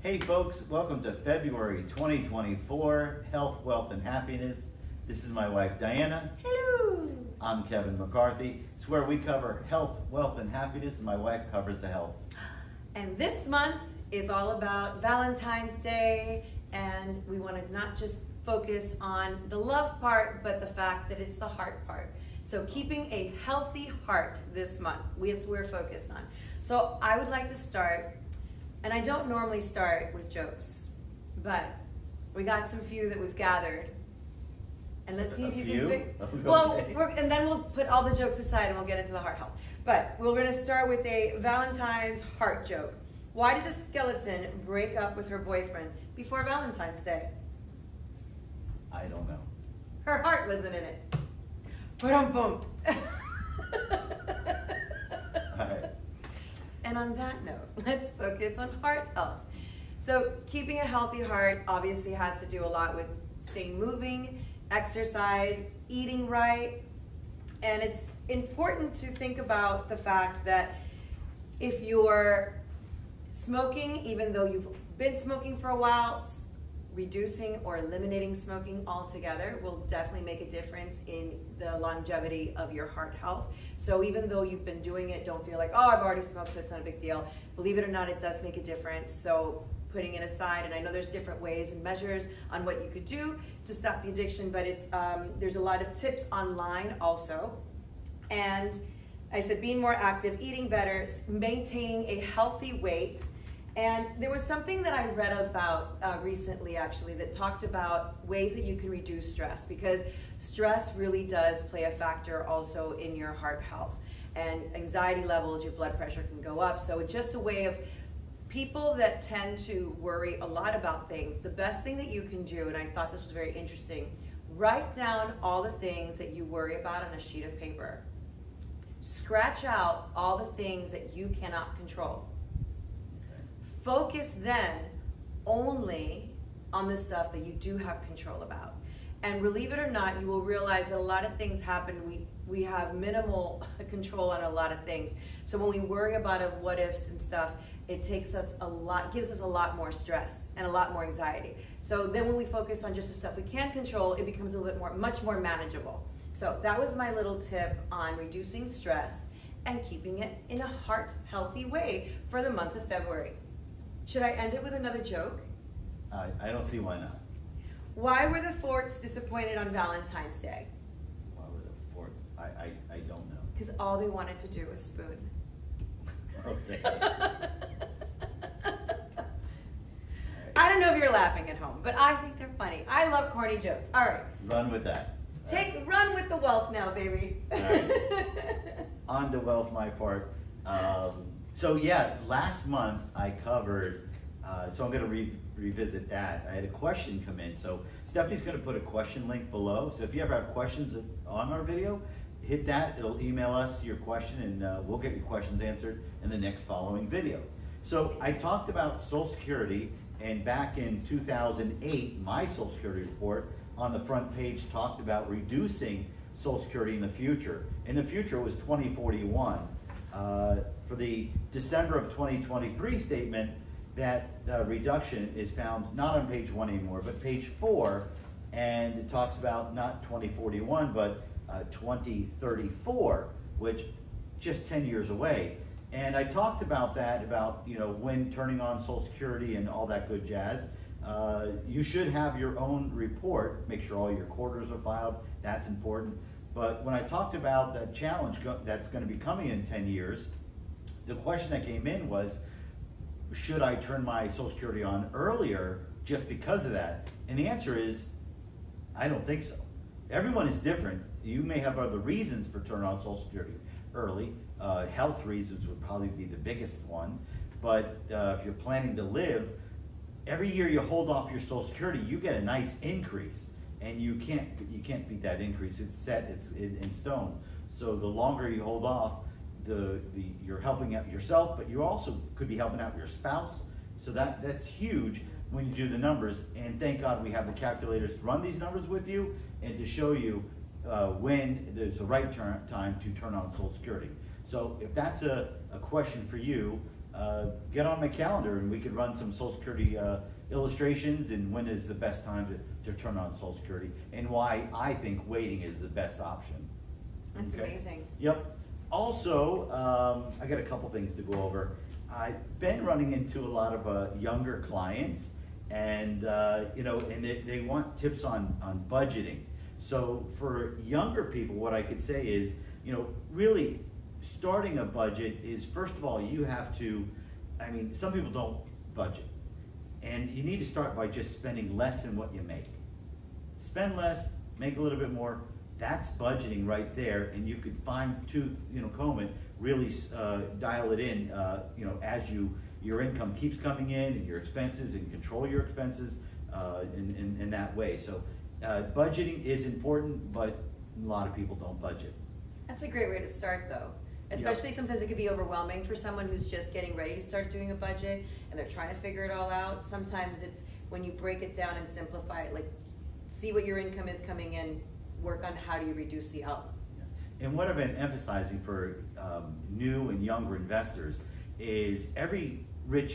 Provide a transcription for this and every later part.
Hey folks, welcome to February 2024, Health, Wealth, and Happiness. This is my wife Diana. Hello. I'm Kevin McCarthy. It's where we cover health, wealth, and happiness, and my wife covers the health. And this month is all about Valentine's Day, and we want to not just focus on the love part, but the fact that it's the heart part. So keeping a healthy heart this month, it's what we're focused on. So I would like to start, and I don't normally start with jokes, but we got some few that we've gathered. And let's see if you can think. Well, and then we'll put all the jokes aside and we'll get into the heart health. But we're going to start with a Valentine's heart joke. Why did the skeleton break up with her boyfriend before Valentine's Day? I don't know. Her heart wasn't in it. Ba-dum-bum. All right. And on that note, let's focus on heart health. So keeping a healthy heart obviously has to do a lot with staying moving, exercise, eating right. And it's important to think about the fact that if you're smoking, even though you've been smoking for a while, reducing or eliminating smoking altogether will definitely make a difference in the longevity of your heart health. So even though you've been doing it, don't feel like, oh, I've already smoked, so it's not a big deal. Believe it or not, it does make a difference. So putting it aside, and I know there's different ways and measures on what you could do to stop the addiction, but it's there's a lot of tips online also. And I said being more active, eating better, maintaining a healthy weight. And there was something that I read about recently actually that talked about ways that you can reduce stress, because stress really does play a factor also in your heart health. And anxiety levels, your blood pressure can go up. So it's just a way of people that tend to worry a lot about things. The best thing that you can do, and I thought this was very interesting, write down all the things that you worry about on a sheet of paper. Scratch out all the things that you cannot control. Focus then only on the stuff that you do have control about. And believe it or not, you will realize that a lot of things happen. We have minimal control on a lot of things. So when we worry about what ifs and stuff, it takes us gives us a lot more stress and a lot more anxiety. So then when we focus on just the stuff we can control, it becomes a little bit much more manageable. So that was my little tip on reducing stress and keeping it in a heart healthy way for the month of February. Should I end it with another joke? I don't see why not. Why were the Forts disappointed on Valentine's Day? Why were the Forts? I don't know. Because all they wanted to do was spoon. Okay. I don't know if you're laughing at home, but I think they're funny. I love corny jokes. All right. Run with that. Run with the wealth now, baby. All right. On to wealth, my part. So yeah, last month I covered, so I'm going to revisit that. I had a question come in. So Stephanie's going to put a question link below. So if you ever have questions on our video, hit that. It'll email us your question, and we'll get your questions answered in the next following video. So I talked about Social Security, and back in 2008, my Social Security report on the front page talked about reducing Social Security in the future. In the future, it was 2041. For the December of 2023 statement, that reduction is found not on page 1 anymore, but page 4, and it talks about not 2041, but 2034, which just 10 years away. And I talked about that, about when turning on Social Security and all that good jazz. You should have your own report, make sure all your quarters are filed, that's important. But when I talked about that challenge that's going to be coming in 10 years, the question that came in was, should I turn my Social Security on earlier just because of that? And the answer is, I don't think so. Everyone is different. You may have other reasons for turning on Social Security early. Health reasons would probably be the biggest one. But if you're planning to live, every year you hold off your Social Security, you get a nice increase. And you can't beat that increase. It's set, it's in stone. So the longer you hold off, you're helping out yourself, but you also could be helping out your spouse. So that's huge when you do the numbers. And thank God we have the calculators to run these numbers with you and to show you when there's the right time to turn on Social Security. So if that's a question for you, get on my calendar and we could run some Social Security illustrations and when is the best time to turn on Social Security and why I think waiting is the best option. That's amazing. Yep. Also, I got a couple things to go over. I've been running into a lot of younger clients, and you know, and they want tips on budgeting. So for younger people, what I could say is, you know, really starting a budget is, first of all, you have to, I mean, some people don't budget, and you need to start by just spending less than what you make. Spend less, make a little bit more. That's budgeting right there, and you could fine tooth, you know, comb it, really dial it in, you know, as your income keeps coming in and your expenses, and control your expenses in that way. So budgeting is important, but a lot of people don't budget. That's a great way to start, though. Especially sometimes it could be overwhelming for someone who's just getting ready to start doing a budget and they're trying to figure it all out. Sometimes it's when you break it down and simplify it, like see what your income is coming in, work on how do you reduce the out. And what I've been emphasizing for new and younger investors is every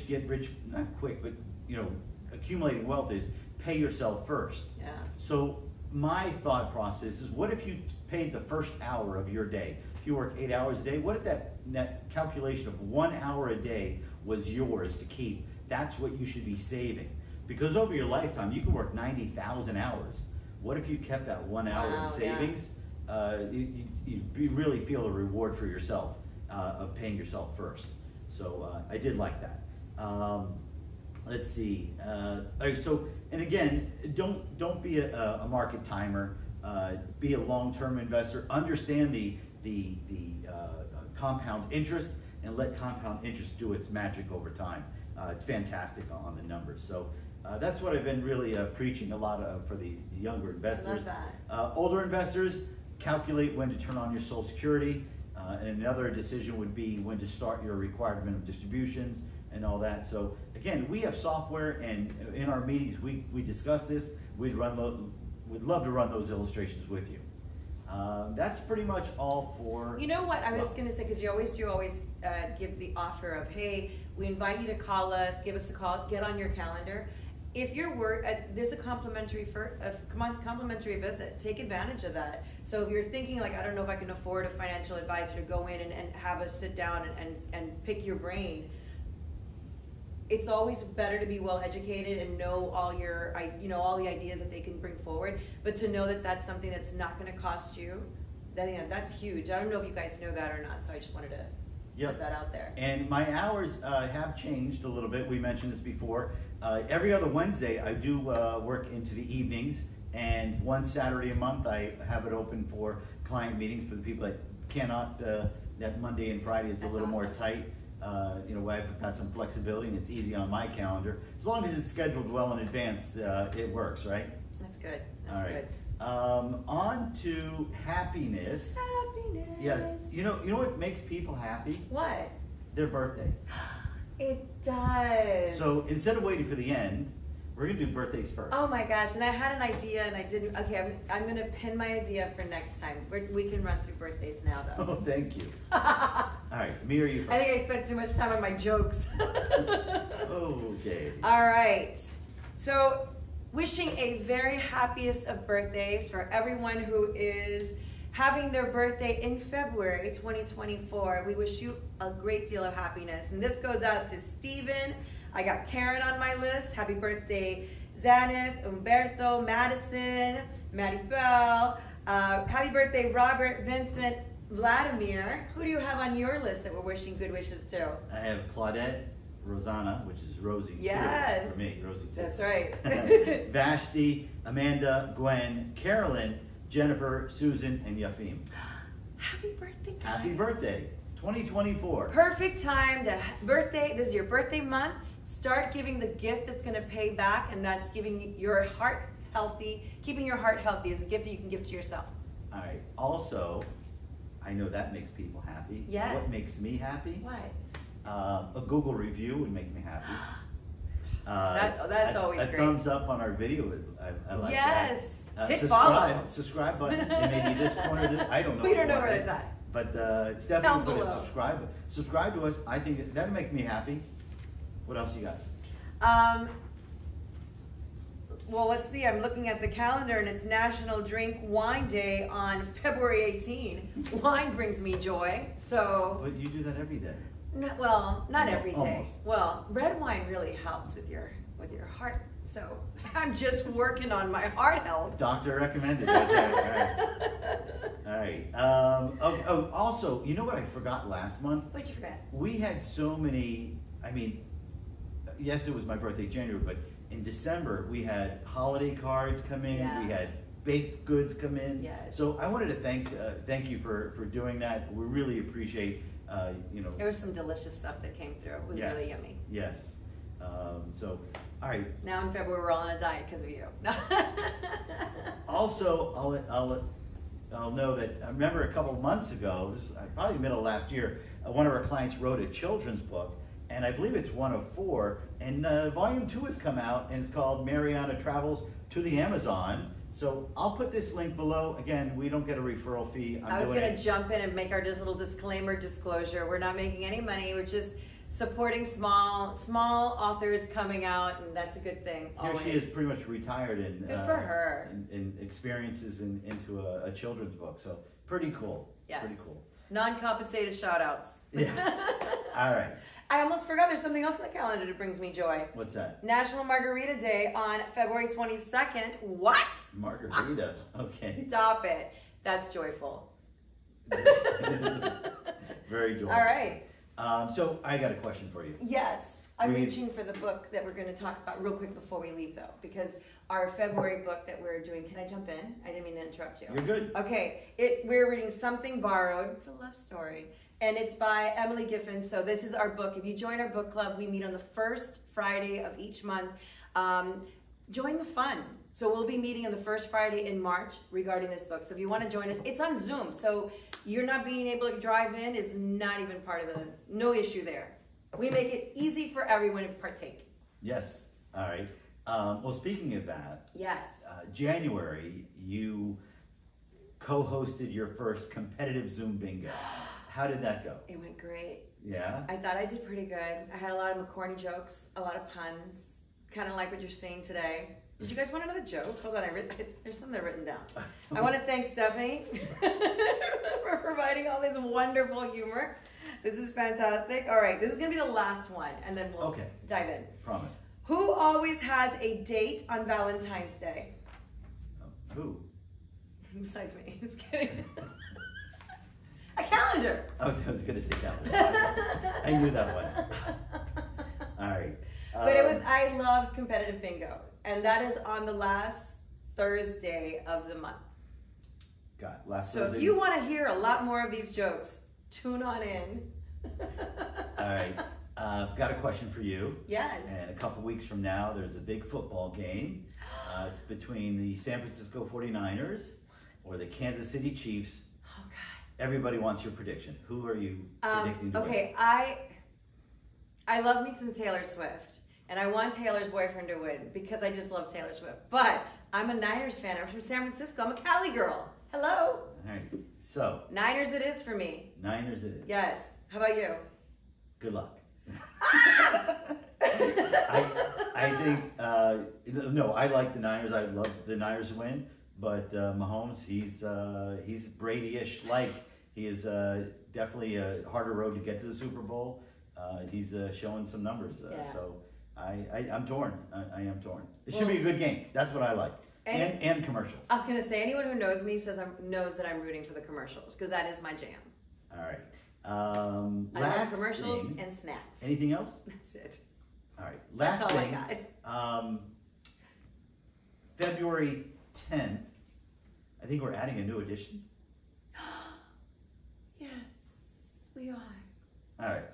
get rich, not quick, but you know, accumulating wealth is pay yourself first. Yeah. So my thought process is, what if you paid the first hour of your day? If you work 8 hours a day, what if that net calculation of 1 hour a day was yours to keep? That's what you should be saving. Because over your lifetime, you can work 90,000 hours. What if you kept that 1 hour in savings? Yeah. You really feel a reward for yourself of paying yourself first. So I did like that. Let's see. So, and again, don't be a market timer. Be a long-term investor. Understand the compound interest, and let compound interest do its magic over time. It's fantastic on the numbers. So that's what I've been really preaching a lot for these younger investors. I love that. Older investors, calculate when to turn on your Social Security. And another decision would be when to start your requirement of distributions and all that. So again, we have software, and in our meetings we discuss this. We'd love to run those illustrations with you. That's pretty much all for. You know what I was going to say, because you always give the offer of, hey, we invite you to call us, give us a call, get on your calendar. If you're there's a complimentary visit. Take advantage of that. So if you're thinking like, I don't know if I can afford a financial advisor to go in and have us sit down and pick your brain. It's always better to be well educated and know all all the ideas that they can bring forward, but to know that that's something that's not going to cost you, that's huge. I don't know if you guys know that or not, so I just wanted to put that out there. And my hours have changed a little bit. We mentioned this before. Every other Wednesday I do work into the evenings, and one Saturday a month I have it open for client meetings for the people that cannot, that Monday and Friday is a little more tight. You know, I've got some flexibility and it's easy on my calendar. As long as it's scheduled well in advance, it works, right? That's good. All right. On to happiness. Happiness. Yeah. You know what makes people happy? What? Their birthday. It does. So instead of waiting for the end, we're gonna do birthdays first. Oh my gosh! And I had an idea and I didn't. Okay, I'm gonna pin my idea for next time. We can run through birthdays now, though. Oh, thank you. All right, me or you first? I think I spent too much time on my jokes. Okay. All right. So, wishing a very happiest of birthdays for everyone who is having their birthday in February 2024. We wish you a great deal of happiness. And this goes out to Steven. I got Karen on my list. Happy birthday, Zaneth, Umberto, Madison, Maribel. Happy birthday, Robert, Vincent, Vladimir. Who do you have on your list that we're wishing good wishes to? I have Claudette, Rosanna, which is Rosie. Yes. Too, for me, Rosie too. That's right. Vashti, Amanda, Gwen, Carolyn, Jennifer, Susan, and Yafim. Happy birthday, guys. Happy birthday, 2024. Perfect time to birthday. This is your birthday month. Start giving the gift that's going to pay back, and that's giving your heart healthy. Keeping your heart healthy is a gift that you can give to yourself. All right. Also, I know that makes people happy. Yes. What makes me happy? What? A Google review would make me happy. That's always great. A thumbs up on our video. I like that. Yes. Hit subscribe. follow. Subscribe button. It may be this corner. I don't know. We don't know where it's at. But Stephanie put below. a subscribe to us. I think that'll make me happy. What else you got? Well, let's see. I'm looking at the calendar, and it's National Drink Wine Day on February 18. Wine brings me joy, so. But you do that every day. Well, not every day. Almost. Well, red wine really helps with your heart. So I'm just working on my heart health. Doctor recommended. Okay, all right. Also, you know what I forgot last month? What'd you forget? We had so many. I mean, yes, it was my birthday, January, but in December we had holiday cards come in. Yeah. We had baked goods come in. Yes. So I wanted to thank you for doing that. We really appreciate. There was some delicious stuff that came through. It was really yummy. Yes. So, all right. Now in February we're all on a diet because of you. Also, I'll know that I remember a couple months ago, this is probably middle of last year, one of our clients wrote a children's book, and I believe it's one of 4, and volume 2 has come out, and it's called Mariana Travels to the Amazon. So I'll put this link below. Again, we don't get a referral fee. I was going to jump in and make our just little disclaimer disclosure. We're not making any money. We're just supporting small authors coming out, and that's a good thing. Here she is, pretty much retired, and good for her. And experiences into a children's book. So pretty cool. Yes. Pretty cool. Non-compensated shout-outs. Yeah. All right. I almost forgot there's something else on the calendar that brings me joy. What's that? National Margarita Day on February 22nd. What? Margarita. Okay. Stop it. That's joyful. Very joyful. All right. So I got a question for you. Yes. I'm reaching for the book that we're going to talk about real quick before we leave, though, because our February book that we're doing, can I jump in? I didn't mean to interrupt you. You're good. Okay. We're reading Something Borrowed. It's a love story. And it's by Emily Giffen. So this is our book. If you join our book club, we meet on the first Friday of each month. Join the fun. So we'll be meeting on the first Friday in March regarding this book. So if you want to join us, it's on Zoom. So you're not being able to drive in is not even part of no issue there. We make it easy for everyone to partake. Yes. All right. Well, speaking of that, yes, January, you co-hosted your first competitive Zoom bingo. How did that go? It went great. Yeah? I thought I did pretty good. I had a lot of McCorny jokes, a lot of puns, kind of like what you're seeing today. Did you guys want another joke? Hold on, there's something written down. I want to thank Stephanie for providing all this wonderful humor. This is fantastic. All right, this is going to be the last one, and then we'll dive in. Promise. Who always has a date on Valentine's Day? Who? Besides me. Just kidding. A calendar. I was going to say calendar. I knew that one. All right. But I love competitive bingo. And that is on the last Thursday of the month. Last Thursday. So if you want to hear a lot more of these jokes, tune on in. All right. Got a question for you. Yes. And a couple weeks from now, there's a big football game. It's between the San Francisco 49ers or the Kansas City Chiefs. Oh, God. Everybody wants your prediction. Who are you predicting to win? Okay, I love me some Taylor Swift. And I want Taylor's boyfriend to win because I just love Taylor Swift. But I'm a Niners fan. I'm from San Francisco. I'm a Cali girl. Hello. All right. So. Niners it is for me. Niners it is. Yes. How about you? Good luck. I think, no, I like the Niners. I love the Niners to win. But Mahomes, he's Brady-ish like. He is definitely a harder road to get to the Super Bowl. He's showing some numbers. So I'm torn. I am torn. It should be a good game. That's what I like. And commercials. I was going to say, anyone who knows me knows that I'm rooting for the commercials because that is my jam. All right. I love commercials and snacks. Anything else? That's it. All right. Last thing. That's all I got. February 10th, I think we're adding a new edition. Yes, we are. All right.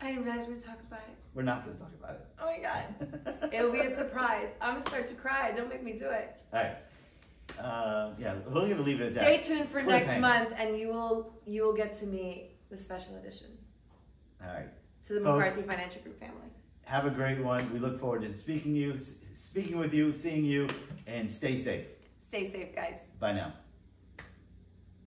I didn't realize we were going to talk about it. We're not going to talk about it. Oh my God. It'll be a surprise. I'm going to start to cry. Don't make me do it. All right. Yeah, we're going to leave it at that. Stay tuned for next month and you will get to meet the special edition. All right. To the McCarthy Financial Group family. Have a great one. We look forward to speaking with you, seeing you, and stay safe. Stay safe, guys. Bye now.